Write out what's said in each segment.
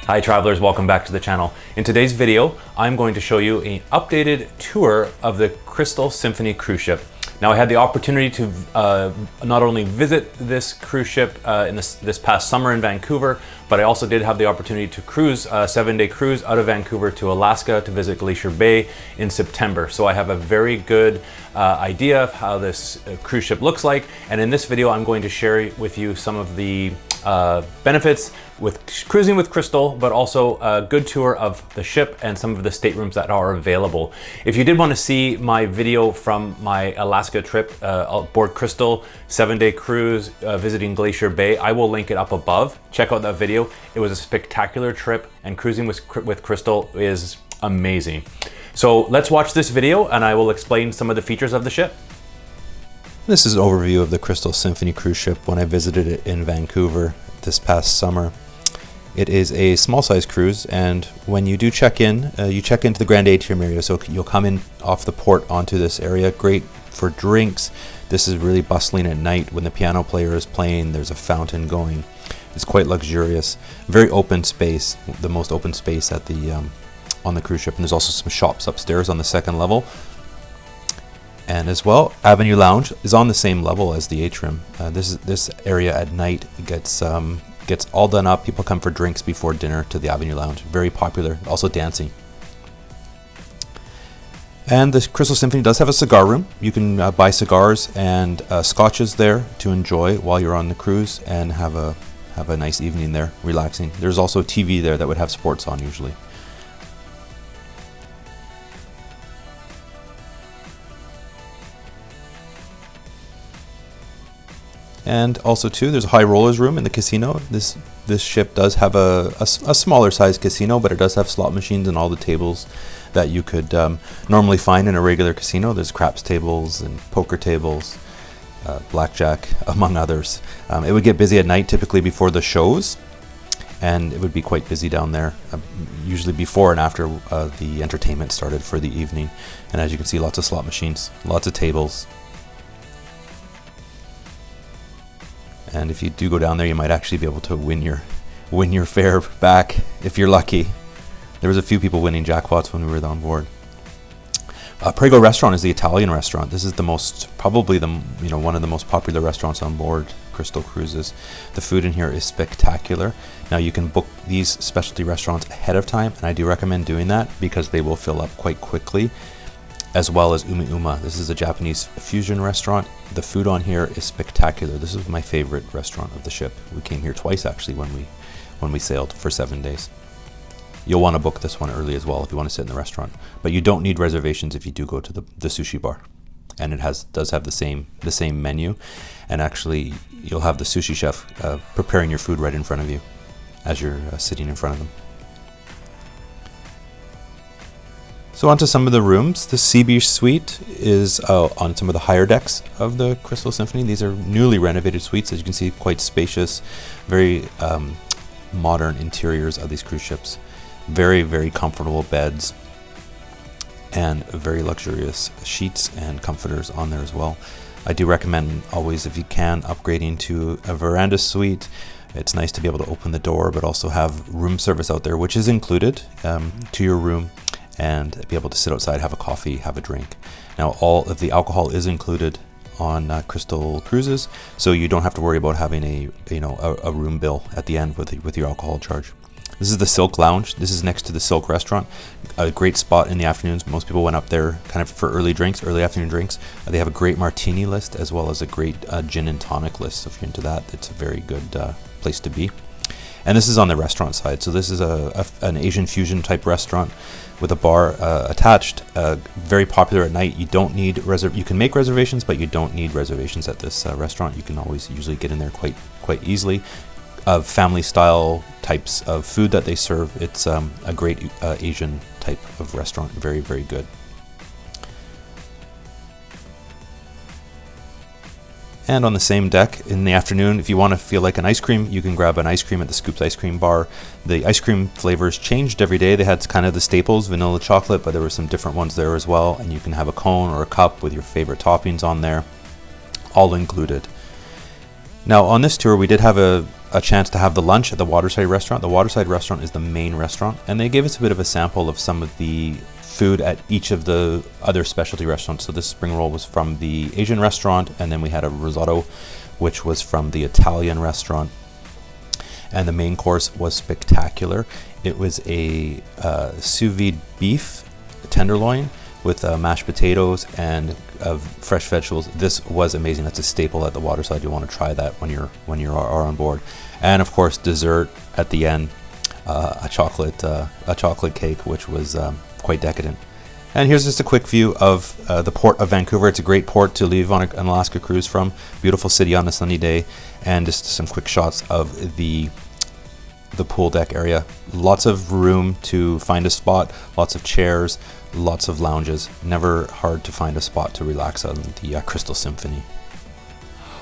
Hi travelers, welcome back to the channel. In today's video, I'm going to show you an updated tour of the Crystal Symphony cruise ship. Now I had the opportunity to not only visit this cruise ship in this past summer in Vancouver, but I also did have the opportunity to cruise a 7-day cruise out of Vancouver to Alaska to visit Glacier Bay in September. So I have a very good idea of how this cruise ship looks like. And in this video, I'm going to share with you some of the benefits with cruising with Crystal, but also a good tour of the ship and some of the staterooms that are available. If you did want to see my video from my Alaska trip aboard Crystal, 7-day cruise visiting Glacier Bay, I will link it up above. Check out that video. It was a spectacular trip, and cruising with Crystal is amazing. So let's watch this video and I will explain some of the features of the ship. This is an overview of the Crystal Symphony cruise ship when I visited it in Vancouver this past summer. It is a small size cruise, and when you do check in, you check into the Grand Atrium area, so you'll come in off the port onto this area. Great for drinks. This is really bustling at night when the piano player is playing. There's a fountain going. It's quite luxurious. Very open space, the most open space at the on the cruise ship, and there's also some shops upstairs on the second level. And as well, Avenue Lounge is on the same level as the atrium. This area at night gets all done up. People come for drinks before dinner to the Avenue Lounge. Very popular. Also dancing. And the Crystal Symphony does have a cigar room. You can buy cigars and scotches there to enjoy while you're on the cruise and have a nice evening there, relaxing. There's also a TV there that would have sports on usually. And also too, there's a high rollers room in the casino. This ship does have a smaller size casino, but it does have slot machines and all the tables that you could normally find in a regular casino. There's craps tables and poker tables, blackjack, among others. It would get busy at night, typically before the shows, and it would be quite busy down there, usually before and after the entertainment started for the evening. And as you can see, lots of slot machines, lots of tables. And if you do go down there, you might actually be able to win your fare back if you're lucky. There was a few people winning jackpots when we were on board. Prego Restaurant is the Italian restaurant. This is probably one of the most popular restaurants on board Crystal Cruises. The food in here is spectacular. Now you can book these specialty restaurants ahead of time, and I do recommend doing that because they will fill up quite quickly. As well as Umi Uma. This is a Japanese fusion restaurant. The food on here is spectacular. This is my favorite restaurant of the ship. We came here twice actually when we sailed for 7 days. You'll want to book this one early as well if you want to sit in the restaurant. But you don't need reservations if you do go to the sushi bar. And it does have the same menu. And actually you'll have the sushi chef preparing your food right in front of you as you're sitting in front of them. So onto some of the rooms. The Sea Beach Suite is on some of the higher decks of the Crystal Symphony. These are newly renovated suites, as you can see, quite spacious, very modern interiors of these cruise ships. Very, very comfortable beds and very luxurious sheets and comforters on there as well. I do recommend always, if you can, upgrading to a veranda suite. It's nice to be able to open the door, but also have room service out there, which is included to your room, and be able to sit outside, have a coffee, have a drink. Now all of the alcohol is included on Crystal Cruises, so you don't have to worry about having a room bill at the end with your alcohol charge. This is the Silk Lounge. This is next to the Silk Restaurant. A great spot in the afternoons. Most people went up there kind of for early afternoon drinks. They have a great martini list as well as a great gin and tonic list. So if you're into that, it's a very good place to be. And this is on the restaurant side. So this is an Asian fusion type restaurant with a bar attached. Very popular at night. You don't need you can make reservations, but you don't need reservations at this restaurant. You can always usually get in there quite easily. Family style types of food that they serve. It's a great Asian type of restaurant. Very, very good. And on the same deck in the afternoon, if you want to feel like an ice cream, you can grab an ice cream at the Scoops Ice Cream Bar. The ice cream flavors changed every day. They had kind of the staples, vanilla chocolate, but there were some different ones there as well. And you can have a cone or a cup with your favorite toppings on there, all included. Now on this tour, we did have a a chance to have the lunch at the Waterside restaurant. The Waterside restaurant is the main restaurant, and they gave us a bit of a sample of some of the food at each of the other specialty restaurants. So this spring roll was from the Asian restaurant, and then we had a risotto, which was from the Italian restaurant. And the main course was spectacular. It was a sous vide beef tenderloin with mashed potatoes and fresh vegetables. This was amazing. That's a staple at the Waterside. You want to try that when you are on board. And of course, dessert at the end, a chocolate cake, which was quite decadent. And here's just a quick view of the port of Vancouver. It's a great port to leave on an Alaska cruise from. Beautiful city on a sunny day, and just some quick shots of the pool deck area. Lots of room to find a spot, lots of chairs, lots of lounges. Never hard to find a spot to relax on the Crystal Symphony.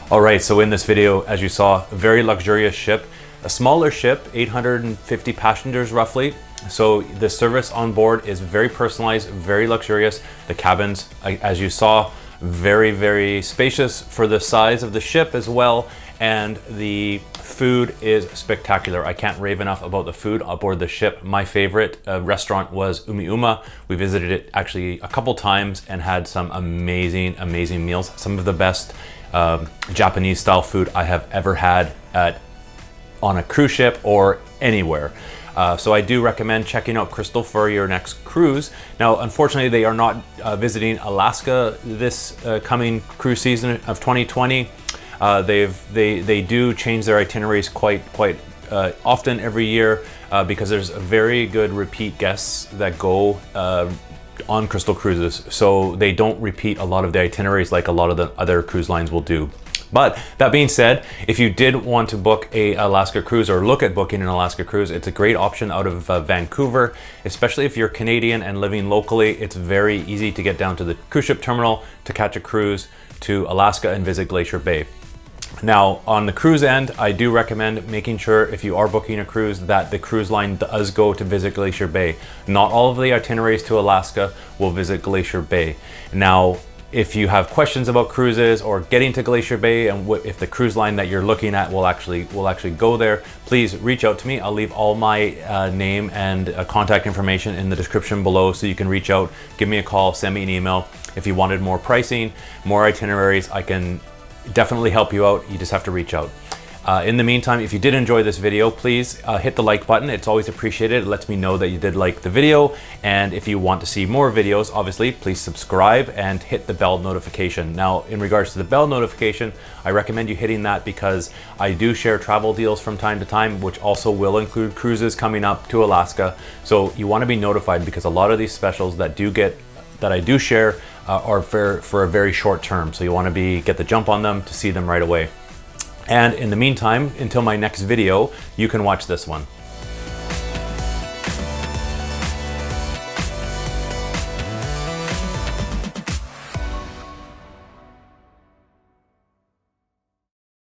All right, so in this video, as you saw, a very luxurious ship, a smaller ship, 850 passengers roughly. So the service on board is very personalized, very luxurious. The cabins, as you saw, very, very spacious for the size of the ship as well. And the food is spectacular. I can't rave enough about the food aboard the ship. My favorite restaurant was Umi Uma. We visited it actually a couple times and had some amazing, amazing meals. Some of the best Japanese style food I have ever had on a cruise ship or anywhere. So I do recommend checking out Crystal for your next cruise. Now, unfortunately, they are not visiting Alaska this coming cruise season of 2020. They do change their itineraries quite often every year because there's very good repeat guests that go on Crystal cruises. So they don't repeat a lot of the itineraries like a lot of the other cruise lines will do. But that being said, if you did want to book a Alaska cruise or look at booking an Alaska cruise, it's a great option out of Vancouver, especially if you're Canadian and living locally. It's very easy to get down to the cruise ship terminal to catch a cruise to Alaska and visit Glacier Bay. Now, on the cruise end, I do recommend making sure if you are booking a cruise that the cruise line does go to visit Glacier Bay. Not all of the itineraries to Alaska will visit Glacier Bay. Now, if you have questions about cruises or getting to Glacier Bay and if the cruise line that you're looking at will actually go there, please reach out to me. I'll leave all my name and contact information in the description below so you can reach out, give me a call, send me an email. If you wanted more pricing, more itineraries, I can definitely help you out. You just have to reach out. In the meantime, if you did enjoy this video, please hit the like button. It's always appreciated. It lets me know that you did like the video. And if you want to see more videos, obviously, please subscribe and hit the bell notification. Now, in regards to the bell notification, I recommend you hitting that because I do share travel deals from time to time, which also will include cruises coming up to Alaska. So you want to be notified because a lot of these specials that I do share are for a very short term. So you want to get the jump on them to see them right away. And in the meantime, until my next video, you can watch this one.